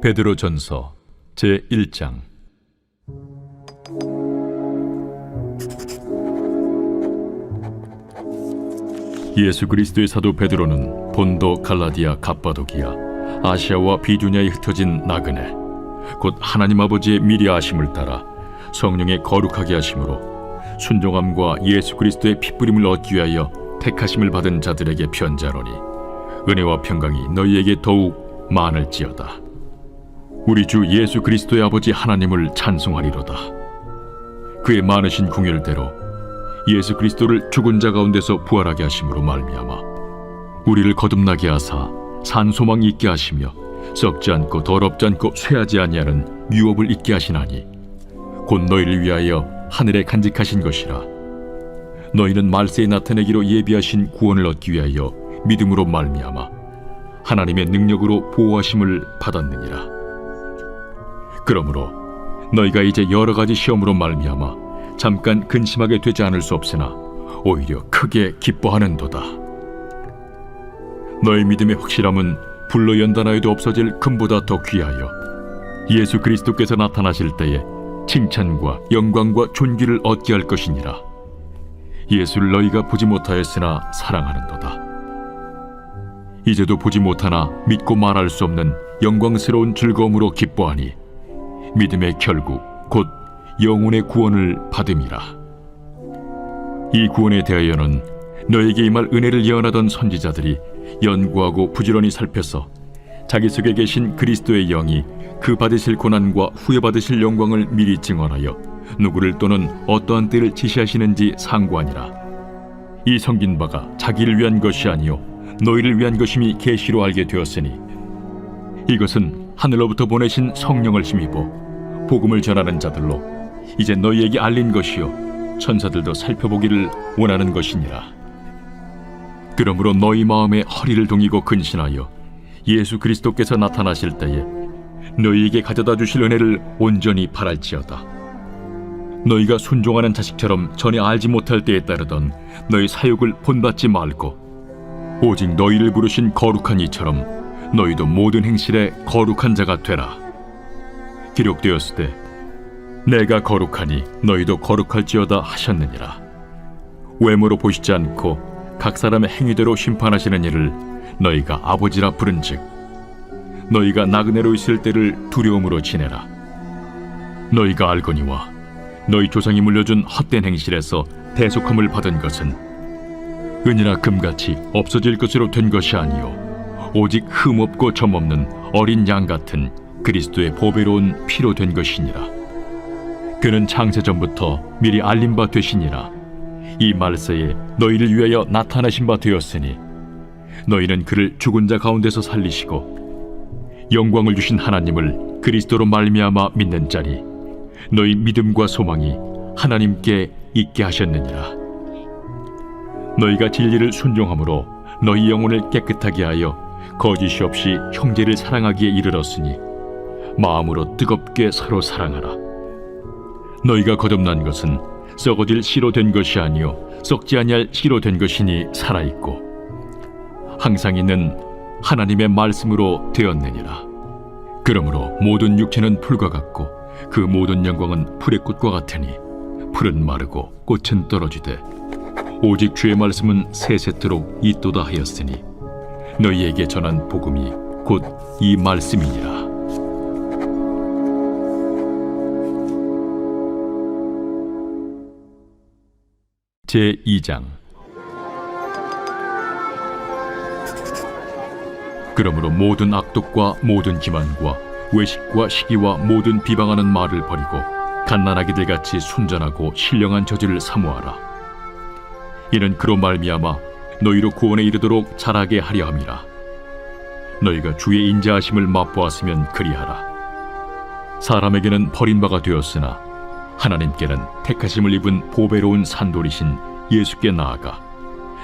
베드로전서 제1장. 예수 그리스도의 사도 베드로는 본도, 갈라디아, 갑바도기아, 아시아와 비두냐에 흩어진 나그네, 곧 하나님 아버지의 미리 아심을 따라 성령의 거룩하게 하심으로 순종함과 예수 그리스도의 핏부림을 얻기 위하여 택하심을 받은 자들에게 편지하노니, 은혜와 평강이 너희에게 더욱 많을지어다. 우리 주 예수 그리스도의 아버지 하나님을 찬송하리로다. 그의 많으신 궁율대로 예수 그리스도를 죽은 자 가운데서 부활하게 하심으로 말미암아 우리를 거듭나게 하사 산 소망 있게 하시며 썩지 않고 더럽지 않고 쇠하지 아니하는 유업을 있게 하시나니, 곧 너희를 위하여 하늘에 간직하신 것이라. 너희는 말세에 나타내기로 예비하신 구원을 얻기 위하여 믿음으로 말미암아 하나님의 능력으로 보호하심을 받았느니라. 그러므로 너희가 이제 여러 가지 시험으로 말미암아 잠깐 근심하게 되지 않을 수 없으나 오히려 크게 기뻐하는도다. 너희 믿음의 확실함은 불로 연단하여도 없어질 금보다 더 귀하여 예수 그리스도께서 나타나실 때에 칭찬과 영광과 존귀를 얻게 할 것이니라. 예수를 너희가 보지 못하였으나 사랑하는도다. 이제도 보지 못하나 믿고 말할 수 없는 영광스러운 즐거움으로 기뻐하니, 믿음의 결국 곧 영혼의 구원을 받음이라. 이 구원에 대하여는 너에게 임할 은혜를 예언하던 선지자들이 연구하고 부지런히 살펴서 자기 속에 계신 그리스도의 영이 그 받으실 고난과 후에 받으실 영광을 미리 증언하여 누구를 또는 어떠한 때를 지시하시는지 상고하니라. 이 섬긴 바가 자기를 위한 것이 아니요 너희를 위한 것임이 계시로 알게 되었으니, 이것은 하늘로부터 보내신 성령을 힘입어 복음을 전하는 자들로 이제 너희에게 알린 것이요 천사들도 살펴보기를 원하는 것이니라. 그러므로 너희 마음에 허리를 동이고 근신하여 예수 그리스도께서 나타나실 때에 너희에게 가져다 주실 은혜를 온전히 바랄지어다. 너희가 순종하는 자식처럼 전에 알지 못할 때에 따르던 너희 사욕을 본받지 말고 오직 너희를 부르신 거룩한 이처럼 너희도 모든 행실에 거룩한 자가 되라. 기록되었으되 내가 거룩하니 너희도 거룩할지어다 하셨느니라. 외모로 보시지 않고 각 사람의 행위대로 심판하시는 이를 너희가 아버지라 부른즉, 너희가 나그네로 있을 때를 두려움으로 지내라. 너희가 알거니와 너희 조상이 물려준 헛된 행실에서 대속함을 받은 것은 은이나 금같이 없어질 것으로 된 것이 아니요 오직 흠없고 점없는 어린 양 같은 그리스도의 보배로운 피로 된 것이니라. 그는 창세전부터 미리 알린 바 되시니라. 이 말세에 너희를 위하여 나타나신 바 되었으니, 너희는 그를 죽은 자 가운데서 살리시고 영광을 주신 하나님을 그리스도로 말미암아 믿는 자니 너희 믿음과 소망이 하나님께 있게 하셨느니라. 너희가 진리를 순종함으로 너희 영혼을 깨끗하게 하여 거짓이 없이 형제를 사랑하기에 이르렀으니, 마음으로 뜨겁게 서로 사랑하라. 너희가 거듭난 것은 썩어질 씨로 된 것이 아니요 썩지 아니할 씨로 된 것이니 살아있고 항상 있는 하나님의 말씀으로 되었느니라. 그러므로 모든 육체는 풀과 같고 그 모든 영광은 풀의 꽃과 같으니, 풀은 마르고 꽃은 떨어지되 오직 주의 말씀은 세세토록 있도다 하였으니, 너희에게 전한 복음이 곧 이 말씀이니라. 제2장. 그러므로 모든 악독과 모든 기만과 외식과 시기와 모든 비방하는 말을 버리고 갓난아기들 같이 순전하고 신령한 저지를 사모하라. 이는 그로 말미암아 너희로 구원에 이르도록 자라게 하려 함이라. 너희가 주의 인자하심을 맛보았으면 그리하라. 사람에게는 버림바가 되었으나 하나님께는 택하심을 입은 보배로운 산돌이신 예수께 나아가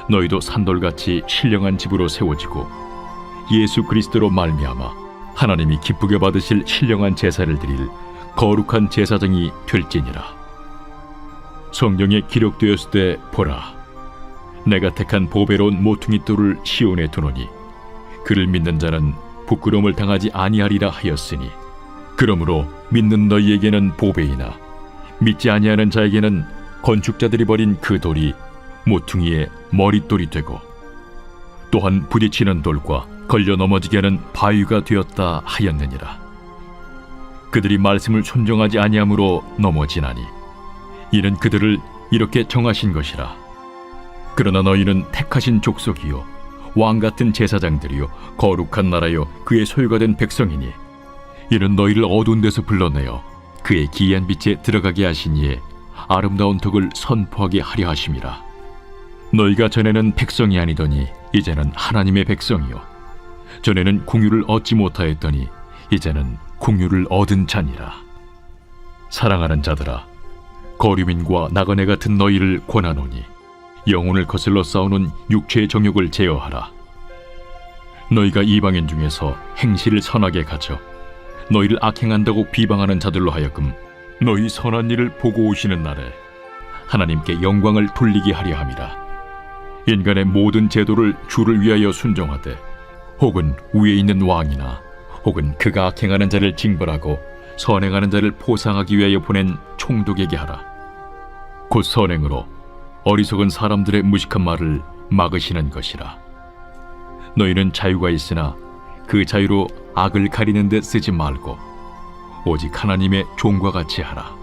너희도 산돌같이 신령한 집으로 세워지고 예수 그리스도로 말미암아 하나님이 기쁘게 받으실 신령한 제사를 드릴 거룩한 제사장이 될지니라. 성경에 기록되었을 때 보라, 내가 택한 보배로운 모퉁이 돌을 시온에 두노니 그를 믿는 자는 부끄러움을 당하지 아니하리라 하였으니, 그러므로 믿는 너희에게는 보배이나 믿지 아니하는 자에게는 건축자들이 버린 그 돌이 모퉁이의 머릿돌이 되고 또한 부딪히는 돌과 걸려 넘어지게 하는 바위가 되었다 하였느니라. 그들이 말씀을 순종하지 아니함으로 넘어지나니 이는 그들을 이렇게 정하신 것이라. 그러나 너희는 택하신 족속이요 왕같은 제사장들이요 거룩한 나라요 그의 소유가 된 백성이니 이는 너희를 어두운 데서 불러내어 그의 기이한 빛에 들어가게 하신 이의 아름다운 덕을 선포하게 하려 하심이라. 너희가 전에는 백성이 아니더니 이제는 하나님의 백성이요 전에는 공유를 얻지 못하였더니 이제는 공유를 얻은 자니라. 사랑하는 자들아, 거류민과 나그네 같은 너희를 권하노니 영혼을 거슬러 싸우는 육체의 정욕을 제어하라. 너희가 이방인 중에서 행실을 선하게 가져 너희를 악행한다고 비방하는 자들로 하여금 너희 선한 일을 보고 오시는 날에 하나님께 영광을 돌리게 하려 함이라. 인간의 모든 제도를 주를 위하여 순종하되 혹은 위에 있는 왕이나 혹은 그가 악행하는 자를 징벌하고 선행하는 자를 보상하기 위하여 보낸 총독에게 하라. 곧 선행으로 어리석은 사람들의 무식한 말을 막으시는 것이라. 너희는 자유가 있으나 그 자유로 악을 가리는 데 쓰지 말고 오직 하나님의 종과 같이 하라.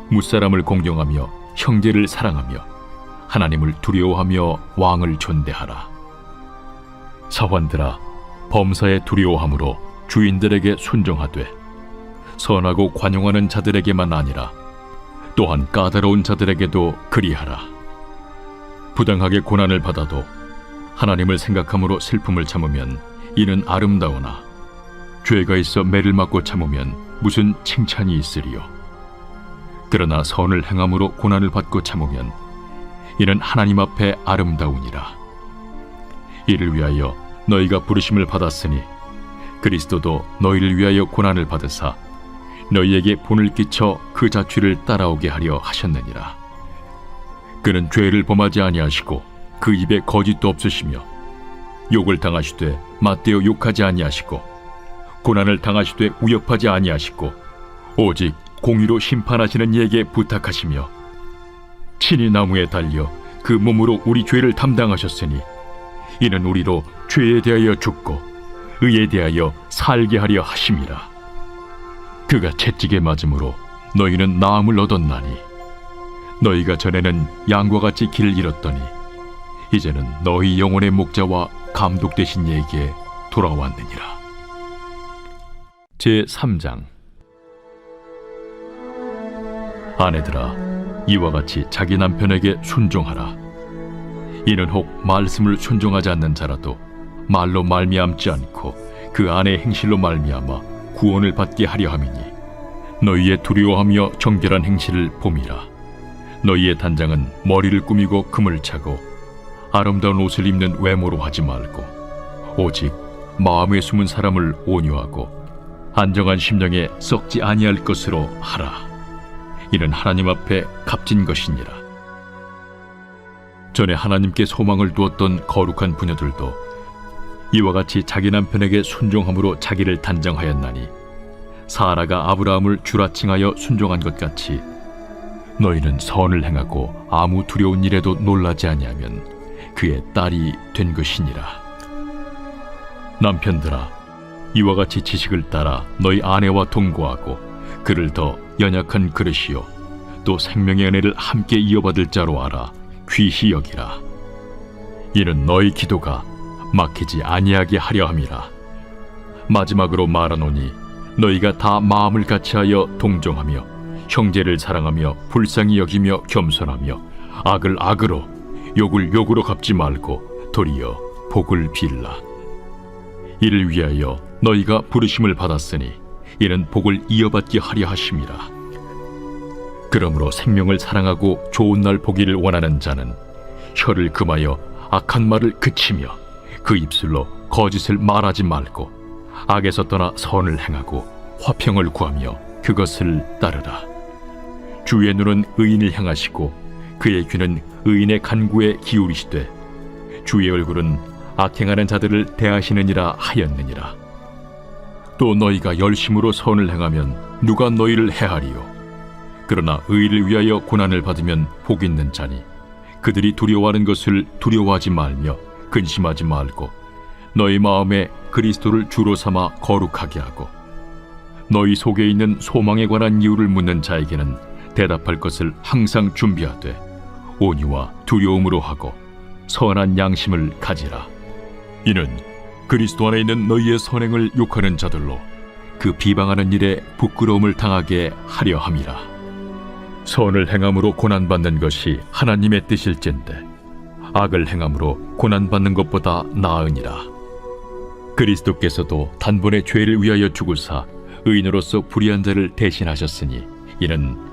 무사람을 공경하며 형제를 사랑하며 하나님을 두려워하며 왕을 존대하라. 사환들아, 범사에 두려워함으로 주인들에게 순종하되 선하고 관용하는 자들에게만 아니라 또한 까다로운 자들에게도 그리하라. 부당하게 고난을 받아도 하나님을 생각함으로 슬픔을 참으면 이는 아름다우나 죄가 있어 매를 맞고 참으면 무슨 칭찬이 있으리요. 그러나 선을 행함으로 고난을 받고 참으면 이는 하나님 앞에 아름다우니라. 이를 위하여 너희가 부르심을 받았으니 그리스도도 너희를 위하여 고난을 받으사 너희에게 본을 끼쳐 그 자취를 따라오게 하려 하셨느니라. 그는 죄를 범하지 아니하시고 그 입에 거짓도 없으시며 욕을 당하시되 맞대어 욕하지 아니하시고 고난을 당하시되 위협하지 아니하시고 오직 공의로 심판하시는 이에게 부탁하시며 친히 나무에 달려 그 몸으로 우리 죄를 담당하셨으니 이는 우리로 죄에 대하여 죽고 의에 대하여 살게 하려 하심이라. 그가 채찍에 맞음으로 너희는 나음을 얻었나니 너희가 전에는 양과 같이 길을 잃었더니 이제는 너희 영혼의 목자와 감독 되신 이에게 돌아왔느니라. 제3장. 아내들아, 이와 같이 자기 남편에게 순종하라. 이는 혹 말씀을 순종하지 않는 자라도 말로 말미암지 않고 그 아내의 행실로 말미암아 구원을 받게 하려 함이니 너희의 두려워하며 정결한 행실을 봄이라. 너희의 단장은 머리를 꾸미고 금을 차고 아름다운 옷을 입는 외모로 하지 말고 오직 마음에 숨은 사람을 온유하고 안정한 심령에 썩지 아니할 것으로 하라. 이는 하나님 앞에 값진 것이니라. 전에 하나님께 소망을 두었던 거룩한 부녀들도 이와 같이 자기 남편에게 순종함으로 자기를 단정하였나니 사라가 아브라함을 주라칭하여 순종한 것 같이 너희는 선을 행하고 아무 두려운 일에도 놀라지 아니하면 그의 딸이 된 것이니라. 남편들아, 이와 같이 지식을 따라 너희 아내와 동거하고 그를 더 연약한 그릇이요 또 생명의 은혜를 함께 이어받을 자로 알아 귀히 여기라. 이는 너희 기도가 막히지 아니하게 하려 함이라. 마지막으로 말하노니 너희가 다 마음을 같이하여 동정하며 형제를 사랑하며 불쌍히 여기며 겸손하며 악을 악으로 욕을 욕으로 갚지 말고 도리어 복을 빌라. 이를 위하여 너희가 부르심을 받았으니 이는 복을 이어받게 하려 하심이라. 그러므로 생명을 사랑하고 좋은 날 보기를 원하는 자는 혀를 금하여 악한 말을 그치며 그 입술로 거짓을 말하지 말고 악에서 떠나 선을 행하고 화평을 구하며 그것을 따르라. 주의 눈은 의인을 향하시고 그의 귀는 의인의 간구에 기울이시되 주의 얼굴은 악행하는 자들을 대하시느니라 하였느니라. 또 너희가 열심으로 선을 행하면 누가 너희를 해하리요? 그러나 의를 위하여 고난을 받으면 복 있는 자니 그들이 두려워하는 것을 두려워하지 말며 근심하지 말고 너희 마음에 그리스도를 주로 삼아 거룩하게 하고 너희 속에 있는 소망에 관한 이유를 묻는 자에게는 대답할 것을 항상 준비하되 온유와 두려움으로 하고 선한 양심을 가지라. 이는 그리스도 안에 있는 너희의 선행을 욕하는 자들로 그 비방하는 일에 부끄러움을 당하게 하려 함이라. 선을 행함으로 고난받는 것이 하나님의 뜻일진데 악을 행함으로 고난받는 것보다 나으니라. 그리스도께서도 단번에 죄를 위하여 죽으사 의인으로서 불의한 자를 대신하셨으니 이는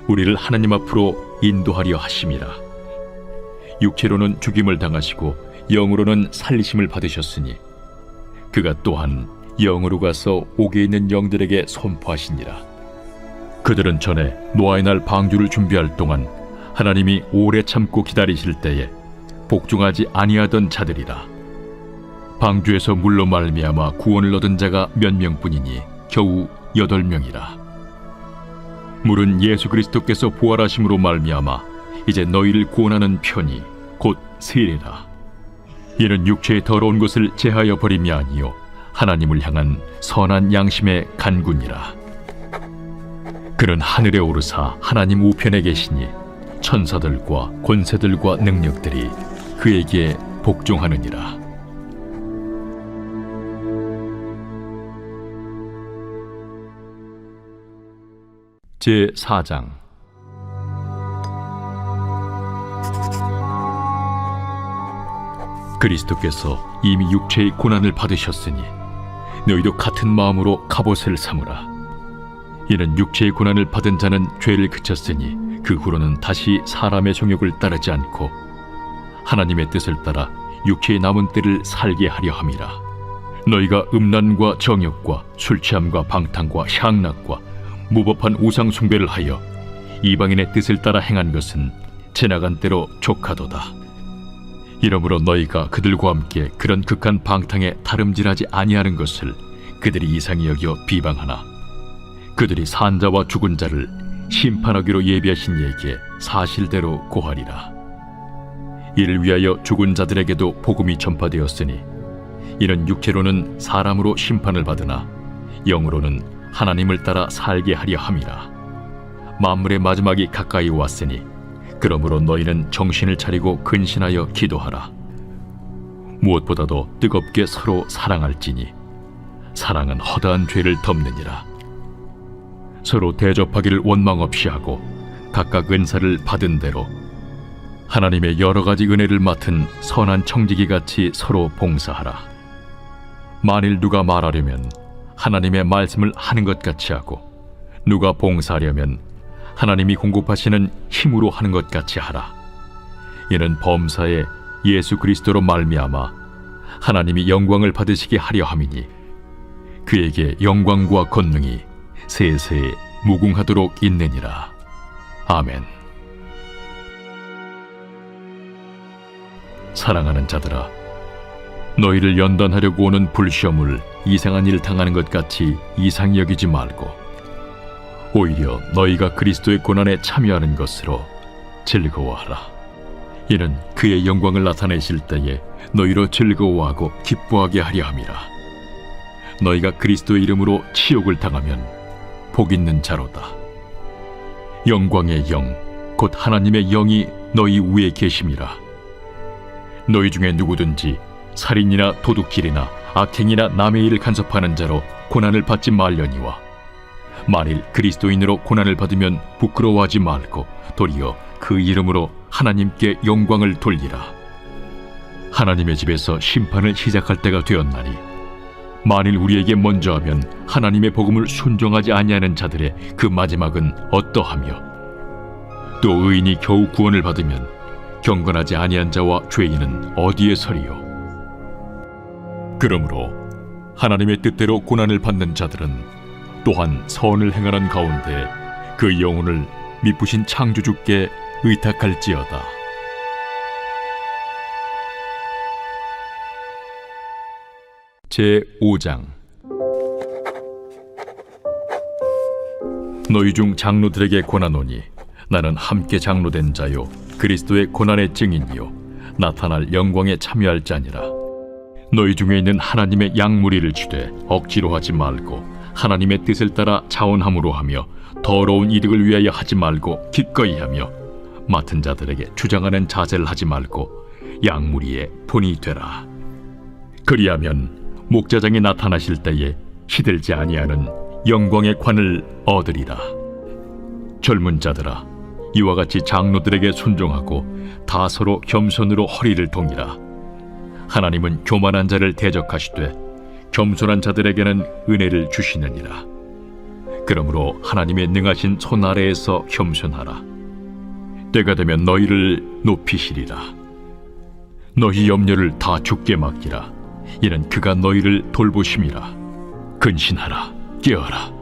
우리를 하나님 앞으로 인도하려 하심이라. 육체로는 죽임을 당하시고 영으로는 살리심을 받으셨으니 그가 또한 영으로 가서 옥에 있는 영들에게 선포하시니라. 그들은 전에 노아의 날 방주를 준비할 동안 하나님이 오래 참고 기다리실 때에 복종하지 아니하던 자들이라. 방주에서 물로 말미암아 구원을 얻은 자가 몇 명뿐이니 겨우 8명이라. 물은 예수 그리스도께서 부활하심으로 말미암아 이제 너희를 구원하는 편이 곧 세례라. 이는 육체의 더러운 것을 제하여 버림이 아니요 하나님을 향한 선한 양심의 간구니라. 그는 하늘에 오르사 하나님 우편에 계시니 천사들과 권세들과 능력들이 그에게 복종하느니라. 제4장. 그리스도께서 이미 육체의 고난을 받으셨으니 너희도 같은 마음으로 갑옷을 삼으라. 이는 육체의 고난을 받은 자는 죄를 그쳤으니 그 후로는 다시 사람의 정욕을 따르지 않고 하나님의 뜻을 따라 육체의 남은 때를 살게 하려 함이라. 너희가 음란과 정욕과 술취함과 방탕과 향락과 무법한 우상 숭배를 하여 이방인의 뜻을 따라 행한 것은 지나간 때로 족하도다. 이러므로 너희가 그들과 함께 그런 극한 방탕에 다름질하지 아니하는 것을 그들이 이상히 여겨 비방하나 그들이 산 자와 죽은 자를 심판하기로 예비하신 이에게 사실대로 고하리라. 이를 위하여 죽은 자들에게도 복음이 전파되었으니 이는 육체로는 사람으로 심판을 받으나 영으로는 하나님을 따라 살게 하려 함이라. 만물의 마지막이 가까이 왔으니 그러므로 너희는 정신을 차리고 근신하여 기도하라. 무엇보다도 뜨겁게 서로 사랑할지니 사랑은 허다한 죄를 덮느니라. 서로 대접하기를 원망 없이 하고 각각 은사를 받은 대로 하나님의 여러 가지 은혜를 맡은 선한 청지기같이 서로 봉사하라. 만일 누가 말하려면 하나님의 말씀을 하는 것 같이 하고 누가 봉사하려면 하나님이 공급하시는 힘으로 하는 것 같이 하라. 이는 범사에 예수 그리스도로 말미암아 하나님이 영광을 받으시게 하려 함이니 그에게 영광과 권능이 세세 무궁하도록 있느니라. 아멘. 사랑하는 자들아, 너희를 연단하려고 오는 불시험을 이상한 일 당하는 것 같이 이상히 여기지 말고 오히려 너희가 그리스도의 고난에 참여하는 것으로 즐거워하라. 이는 그의 영광을 나타내실 때에 너희로 즐거워하고 기뻐하게 하려 함이라. 너희가 그리스도의 이름으로 치욕을 당하면 복 있는 자로다. 영광의 영, 곧 하나님의 영이 너희 위에 계심이라. 너희 중에 누구든지 살인이나 도둑질이나 악행이나 남의 일을 간섭하는 자로 고난을 받지 말려니와 만일 그리스도인으로 고난을 받으면 부끄러워하지 말고 도리어 그 이름으로 하나님께 영광을 돌리라. 하나님의 집에서 심판을 시작할 때가 되었나니 만일 우리에게 먼저 하면 하나님의 복음을 순종하지 아니하는 자들의 그 마지막은 어떠하며 또 의인이 겨우 구원을 받으면 경건하지 아니한 자와 죄인은 어디에 서리요? 그러므로 하나님의 뜻대로 고난을 받는 자들은 또한 선을 행하는 가운데 그 영혼을 미쁘신 창조주께 의탁할지어다. 제5장. 너희 중 장로들에게 권하노니 나는 함께 장로된 자요 그리스도의 고난의 증인이요 나타날 영광에 참여할 자니라. 너희 중에 있는 하나님의 양무리를 주되 억지로 하지 말고 하나님의 뜻을 따라 자원함으로 하며 더러운 이득을 위하여 하지 말고 기꺼이 하며 맡은 자들에게 주장하는 자세를 하지 말고 양무리의 본이 되라. 그리하면 목자장이 나타나실 때에 시들지 아니하는 영광의 관을 얻으리라. 젊은 자들아, 이와 같이 장로들에게 순종하고 다 서로 겸손으로 허리를 동이라. 하나님은 교만한 자를 대적하시되 겸손한 자들에게는 은혜를 주시느니라. 그러므로 하나님의 능하신 손 아래에서 겸손하라. 때가 되면 너희를 높이시리라. 너희 염려를 다 주께 맡기라. 이는 그가 너희를 돌보심이라. 근신하라. 깨어라.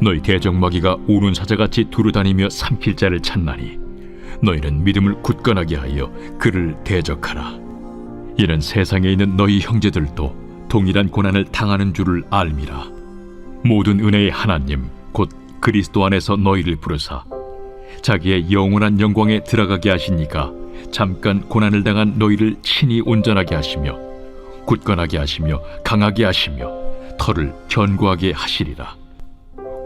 너희 대적마귀가 우는 사자같이 두루다니며 삼킬 자를 찾나니 너희는 믿음을 굳건하게 하여 그를 대적하라. 이는 세상에 있는 너희 형제들도 동일한 고난을 당하는 줄을 알미라. 모든 은혜의 하나님 곧 그리스도 안에서 너희를 부르사 자기의 영원한 영광에 들어가게 하시니까 잠깐 고난을 당한 너희를 친히 온전하게 하시며 굳건하게 하시며 강하게 하시며 털을 견고하게 하시리라.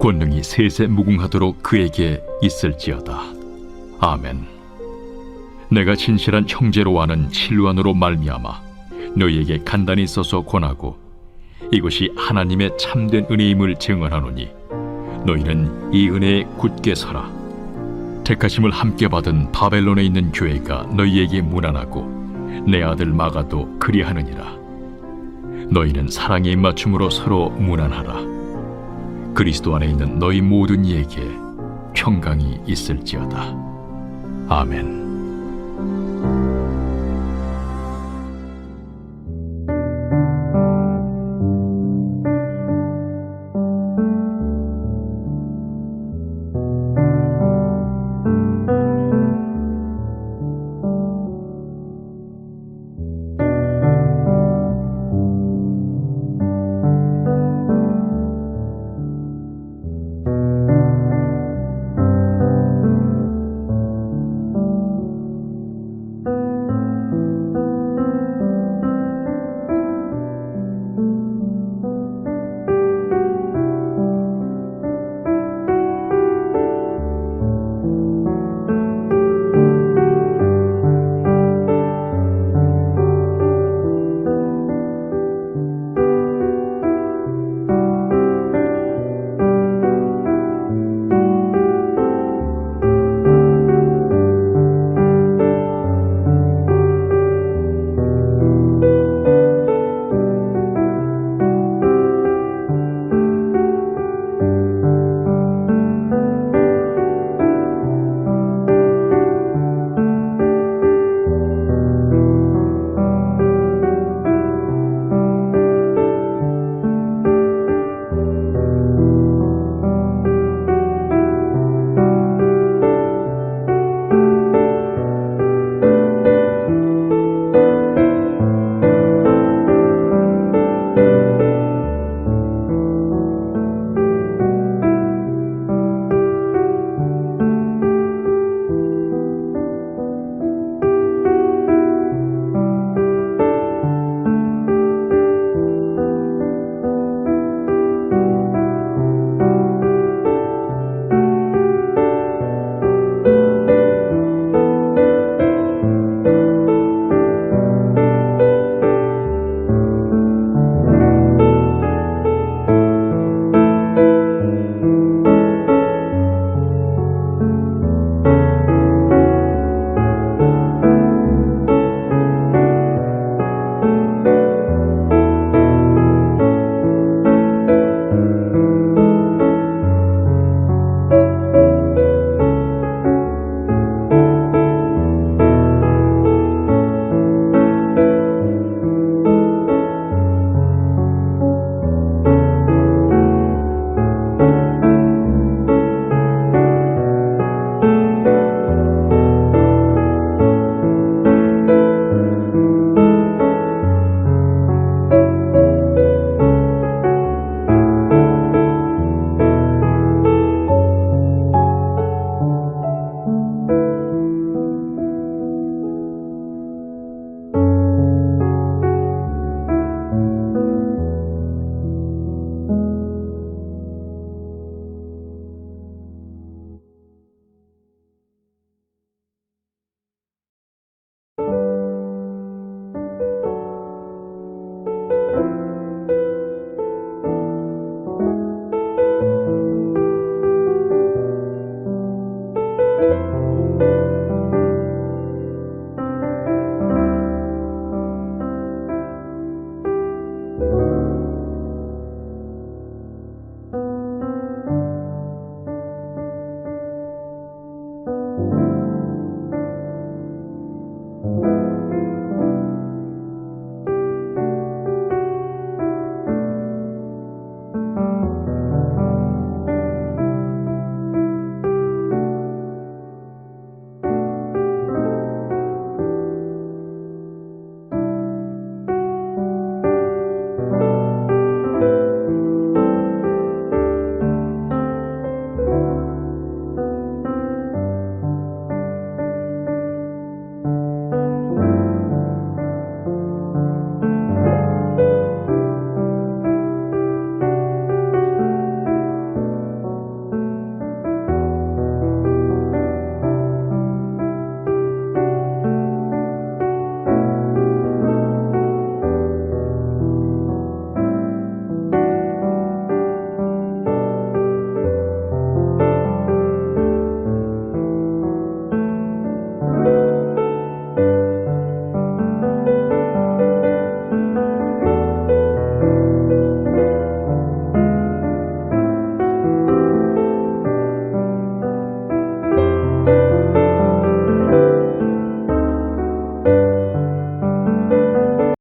권능이 세세 무궁하도록 그에게 있을지어다. 아멘. 내가 진실한 형제로 아는 실루안으로 말미암아 너희에게 간단히 써서 권하고 이것이 하나님의 참된 은혜임을 증언하노니 너희는 이 은혜에 굳게 서라. 택하심을 함께 받은 바벨론에 있는 교회가 너희에게 무난하고 내 아들 마가도 그리하느니라. 너희는 사랑의 입맞춤으로 서로 무난하라. 그리스도 안에 있는 너희 모든 이에게 평강이 있을지어다. 아멘.